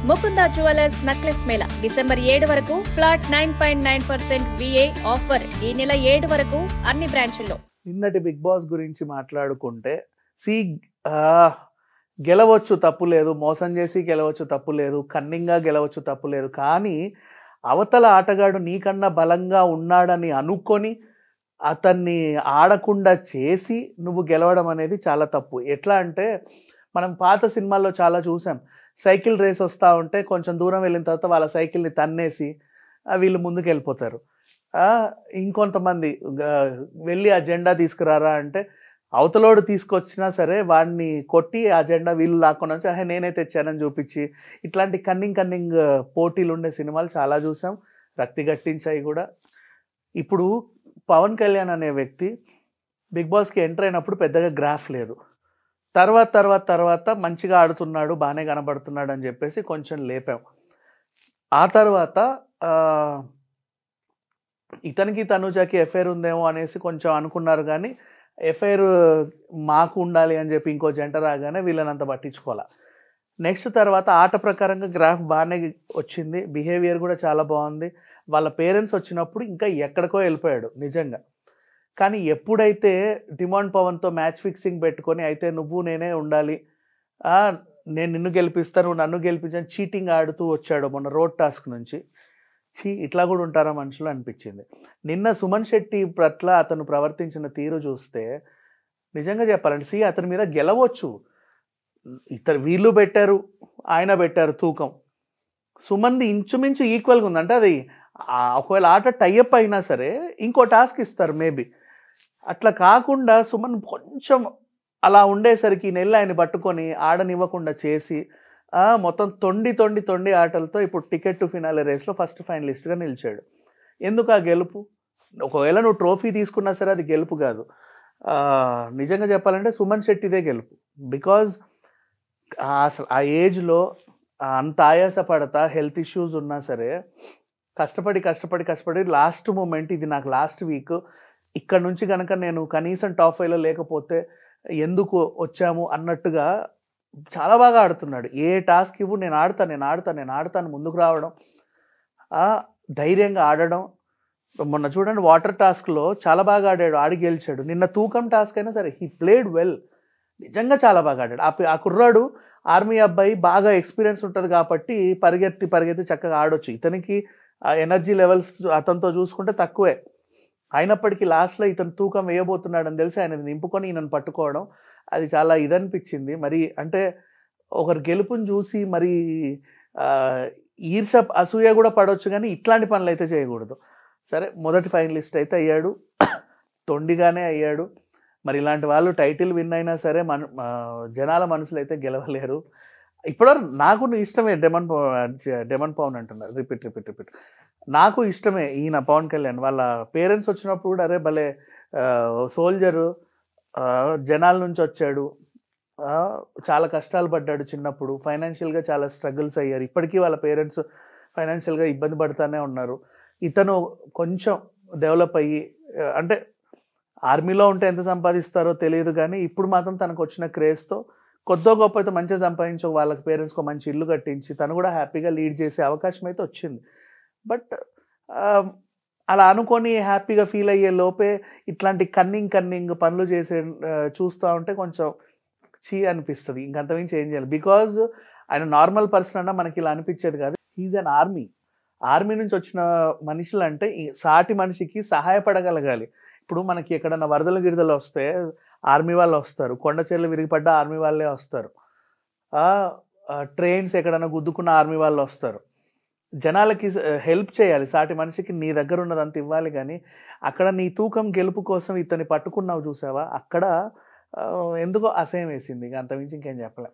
Mukunda jewellers necklace Mela December 7 వరకు flat 9.9% VA offer ఈ నెల 7 వరకు అన్ని బ్రాంచుల్లో. నిన్నటి బిగ్ బాస్ గురించి మాట్లాడుకుంటే గెలవచ్చు తప్పు లేదు, మోసం చేసి గెలవచ్చు తప్పు లేదు, కన్నింగ్గా గెలవచ్చు తప్పు లేదు, కానీ అవతల ఆటగాడు నీకన్నా బలంగా ఉన్నాడని అనుకొని అతన్ని ఆడకుండా చేసి నువ్వు గెలవడం అనేది చాలా తప్పు. ఎట్లా అంటే మనం పాత సినిమాల్లో చాలా చూసాం. సైకిల్ రేస్ వస్తూ ఉంటే కొంచెం దూరం వెళ్ళిన తర్వాత వాళ్ళ సైకిల్ని తన్నేసి వీళ్ళు ముందుకు వెళ్ళిపోతారు. ఇంకొంతమంది వెళ్ళి ఆ జెండా తీసుకురారా అంటే అవతలోడు తీసుకొచ్చినా సరే వాడిని కొట్టి ఆ జెండా వీళ్ళు లాక్కొని వచ్చి నేనే తెచ్చానని చూపించి ఇట్లాంటి కన్నింగ్ పోటీలు ఉండే సినిమాలు చాలా చూసాం, రక్తి గట్టించాయి కూడా. ఇప్పుడు పవన్ కళ్యాణ్ అనే వ్యక్తి బిగ్ బాస్కి ఎంటర్ అయినప్పుడు పెద్దగా గ్రాఫ్ లేదు, తర్వాత మంచిగా ఆడుతున్నాడు, బాగానే కనబడుతున్నాడు అని చెప్పేసి కొంచెం లేపాం. ఆ తర్వాత ఇతనికి తనుజాకి ఎఫ్ఐఆర్ ఉందేమో అనేసి కొంచెం అనుకున్నారు, కానీ ఎఫ్ఐఆర్ మాకు ఉండాలి అని చెప్పి ఇంకో జంట రాగానే వీళ్ళని అంత పట్టించుకోవాలి. నెక్స్ట్ తర్వాత ఆట ప్రకారంగా గ్రాఫ్ బాగానే వచ్చింది, బిహేవియర్ కూడా చాలా బాగుంది. వాళ్ళ పేరెంట్స్ వచ్చినప్పుడు ఇంకా ఎక్కడికో వెళ్ళిపోయాడు నిజంగా. కానీ ఎప్పుడైతే డిమాండ్ పవన్తో మ్యాచ్ ఫిక్సింగ్ పెట్టుకొని అయితే నువ్వు నేనే ఉండాలి, నేను నిన్ను గెలిపిస్తాను నువ్వు నన్ను గెలిపించాను చీటింగ్ ఆడుతూ వచ్చాడు మొన్న రోడ్ టాస్క్ నుంచి, ఇట్లా కూడా ఉంటారా మనుషులు అనిపించింది. నిన్న సుమన్ శెట్టి పట్ల అతను ప్రవర్తించిన తీరు చూస్తే నిజంగా చెప్పాలంటే అతని మీద గెలవచ్చు. వీళ్ళు పెట్టారు, ఆయన పెట్టారు తూకం. సుమన్ది ఇంచుమించు ఈక్వల్గా ఉంది. అంటే అది ఒకవేళ ఆట టైఅప్ అయినా సరే ఇంకో టాస్క్ ఇస్తారు మేబీ. అట్లా కాకుండా సుమన్ కొంచెం అలా ఉండేసరికి నెల ఆయన పట్టుకొని ఆడనివ్వకుండా చేసి మొత్తం తొండి ఆటలతో ఇప్పుడు టికెట్ టు ఫినాలే రేస్లో ఫస్ట్ ఫైనలిస్ట్గా నిలిచాడు. ఎందుకు ఆ గెలుపు? ఒకవేళ నువ్వు ట్రోఫీ తీసుకున్నా సరే అది గెలుపు కాదు. నిజంగా చెప్పాలంటే సుమన్ శెట్టిదే గెలుపు. బికాజ్ అసలు ఆ ఏజ్లో అంత ఆయాస పడతా హెల్త్ ఇష్యూస్ ఉన్నా సరే కష్టపడి లాస్ట్ మూమెంట్ ఇది నాకు లాస్ట్ వీక్, ఇక్కడ నుంచి కనుక నేను కనీసం టాప్ 5లో లేకపోతే ఎందుకు వచ్చాము అన్నట్టుగా చాలా బాగా ఆడుతున్నాడు. ఏ టాస్క్ ఇవ్వు నేను ఆడతాను ముందుకు రావడం, ధైర్యంగా ఆడడం. మొన్న చూడండి వాటర్ టాస్క్లో చాలా బాగా ఆడాడు, ఆడి గెలిచాడు. నిన్న తూకం టాస్క్ అయినా సరే హీ ప్లేడ్ వెల్, నిజంగా చాలా బాగా ఆడాడు. ఆ కుర్రాడు ఆర్మీ అబ్బాయి, బాగా ఎక్స్పీరియన్స్ ఉంటుంది కాబట్టి పరిగెత్తి చక్కగా ఆడొచ్చు. ఇతనికి ఎనర్జీ లెవెల్స్ అతనితో చూసుకుంటే తక్కువే, అయినప్పటికీ లాస్ట్లో ఇతను తూకం వేయబోతున్నాడని తెలిసి ఆయన నింపుకొని ఈయనను పట్టుకోవడం అది చాలా ఇదనిపించింది. మరి అంటే ఒకరు గెలుపుని చూసి మరి ఈర్ష అసూయ కూడా పడవచ్చు, కానీ ఇట్లాంటి పనులు అయితే చేయకూడదు. సరే మొదటి ఫైనలిస్ట్ అయితే అయ్యాడు, తొండిగానే అయ్యాడు. మరి ఇలాంటి వాళ్ళు టైటిల్ విన్ అయినా సరే జనాల మనసులు అయితే గెలవలేరు. ఇప్పటివరకు నాకు ఇష్టమే డెమన్ పవన్ అంటున్నారు, రిపీట్ నాకు ఇష్టమే ఈయన పవన్ కళ్యాణ్. వాళ్ళ పేరెంట్స్ వచ్చినప్పుడు కూడా అరే భలే సోల్జరు, జనాల నుంచి వచ్చాడు, చాలా కష్టాలు పడ్డాడు చిన్నప్పుడు, ఫైనాన్షియల్గా చాలా స్ట్రగుల్స్ అయ్యారు, ఇప్పటికీ వాళ్ళ పేరెంట్స్ ఫైనాన్షియల్గా ఇబ్బంది పడుతూనే ఉన్నారు. ఇతను కొంచెం డెవలప్ అయ్యి, అంటే ఆర్మీలో ఉంటే ఎంత సంపాదిస్తారో తెలియదు, కానీ ఇప్పుడు మాత్రం తనకు వచ్చిన క్రేజ్తో కొద్దో గొప్ప అయితే మంచిగా సంపాదించి వాళ్ళకి పేరెంట్స్కి మంచి ఇల్లు కట్టించి తను కూడా హ్యాపీగా లీడ్ చేసే అవకాశం అయితే వచ్చింది. బట్ అలా అనుకొని హ్యాపీగా ఫీల్ అయ్యే లోపే ఇట్లాంటి కన్నింగ్ పనులు చేసే చూస్తూ ఉంటే కొంచెం అనిపిస్తుంది. ఇంకంతమించి ఏం చేయాలి? బికాజ్ ఆయన నార్మల్ పర్సన్ అన్నా మనకి ఇలా అనిపించేది కాదు. ఈజ్ అన్ ఆర్మీ నుంచి వచ్చిన మనుషులు అంటే సాటి మనిషికి సహాయపడగలగాలి. ఇప్పుడు మనకి ఎక్కడన్నా వరదలు వస్తే ఆర్మీ వాళ్ళు వస్తారు, కొండ చర్యలు విరిగిపడ్డ ఆర్మీ వాళ్ళే వస్తారు, ట్రైన్స్ ఎక్కడన్నా గుద్దుకున్న ఆర్మీ వాళ్ళు వస్తారు. జనాలకి హెల్ప్ చేయాలి, సాటి మనిషికి నీ దగ్గర ఉన్నదంత ఇవ్వాలి. కానీ అక్కడ నీ తూకం గెలుపు కోసం ఇతన్ని పట్టుకున్నావు చూసావా, అక్కడ ఎందుకో అసహ్యం వేసింది. అంతమించి ఇంకేం చెప్పలేం.